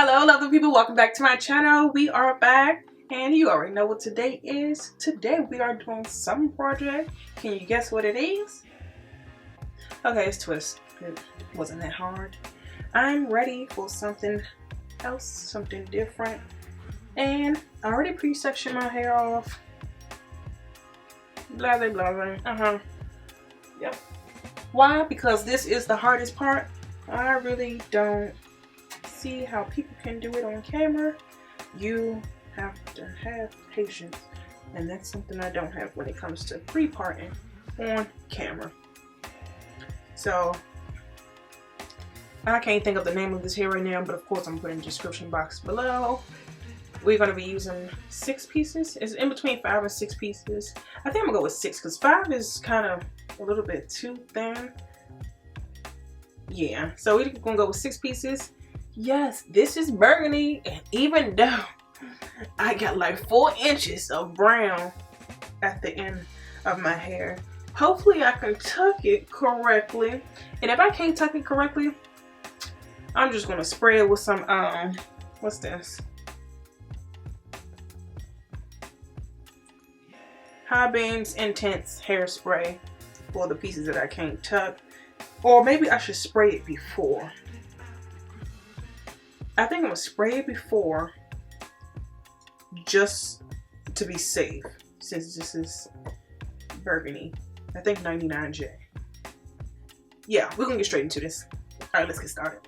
Hello lovely people, welcome back to my channel. We are back and you already know what today is. Today we are doing some project. Can you guess what it is? Okay, it's twist. It wasn't that hard. I'm ready for something else, something different. And I already pre-sectioned my hair off. Blah blah blah. Yep. Why? Because this is the hardest part. I really don't see how people can do it on camera. You have to have patience, and that's something I don't have when it comes to pre-parting on camera. So I can't think of the name of this hair right now, but of course I'm putting in the description box below. We're going to be using 6 pieces. It's in between 5 and 6 pieces. I think I'm gonna go with 6 because 5 is kind of a little bit too thin. Yeah, so we're gonna go with 6 pieces. Yes, this is burgundy, and even though I got like 4 inches of brown at the end of my hair, hopefully I can tuck it correctly. And if I can't tuck it correctly, I'm just gonna spray it with some what's this? High Beams Intense Hairspray for the pieces that I can't tuck. Or maybe I should spray it before. I think I'm gonna spray it before just to be safe, since this is burgundy. I think 99J. Yeah, we're gonna get straight into this. Alright, let's get started.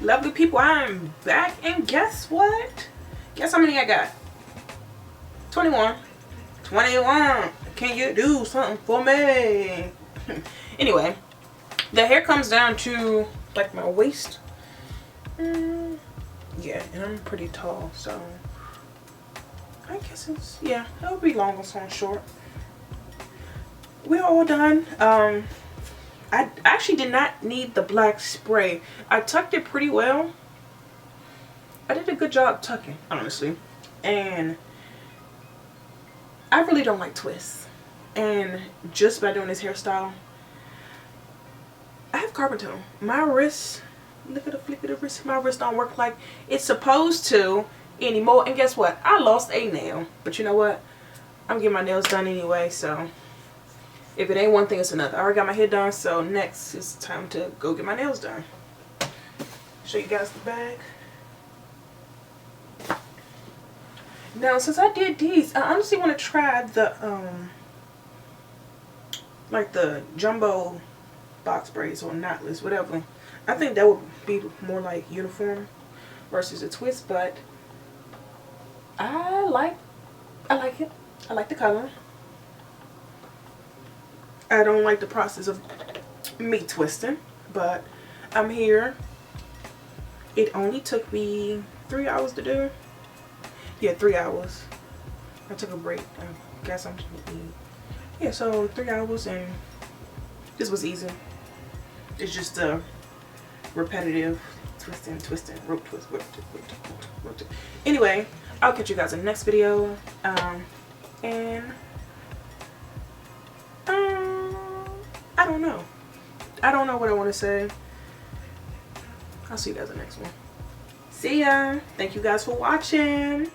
lovely people, I'm back, and guess what? Guess how many I got? 21. 21. Can you do something for me? Anyway, the hair comes down to like my waist. Yeah, and I'm pretty tall, so I guess it's, yeah, it'll be long on short. We're all done. I actually did not need the black spray. I tucked it pretty well. I did a good job tucking, honestly. And I really don't like twists. And just by doing this hairstyle, I have carpal tunnel. My wrist, look at the flick of the wrist. My wrist don't work like it's supposed to anymore. And guess what? I lost a nail. But you know what? I'm getting my nails done anyway, so if it ain't one thing, it's another. I already got my hair done, so next it's time to go get my nails done. Show you guys the bag. Now, since I did these, I honestly want to try the like the jumbo box braids or knotless, whatever. I think that would be more like uniform versus a twist, but I like it. I like the color. I don't like the process of me twisting, but I'm here. It only took me 3 hours to do. Yeah, 3 hours. I took a break. I got something to eat. Yeah, so 3 hours, and this was easy. It's just a repetitive twisting, rope twist, rope twist. Anyway, I'll catch you guys in the next video. And I don't know. I don't know what I want to say. I'll see you guys in the next one. See ya. Thank you guys for watching.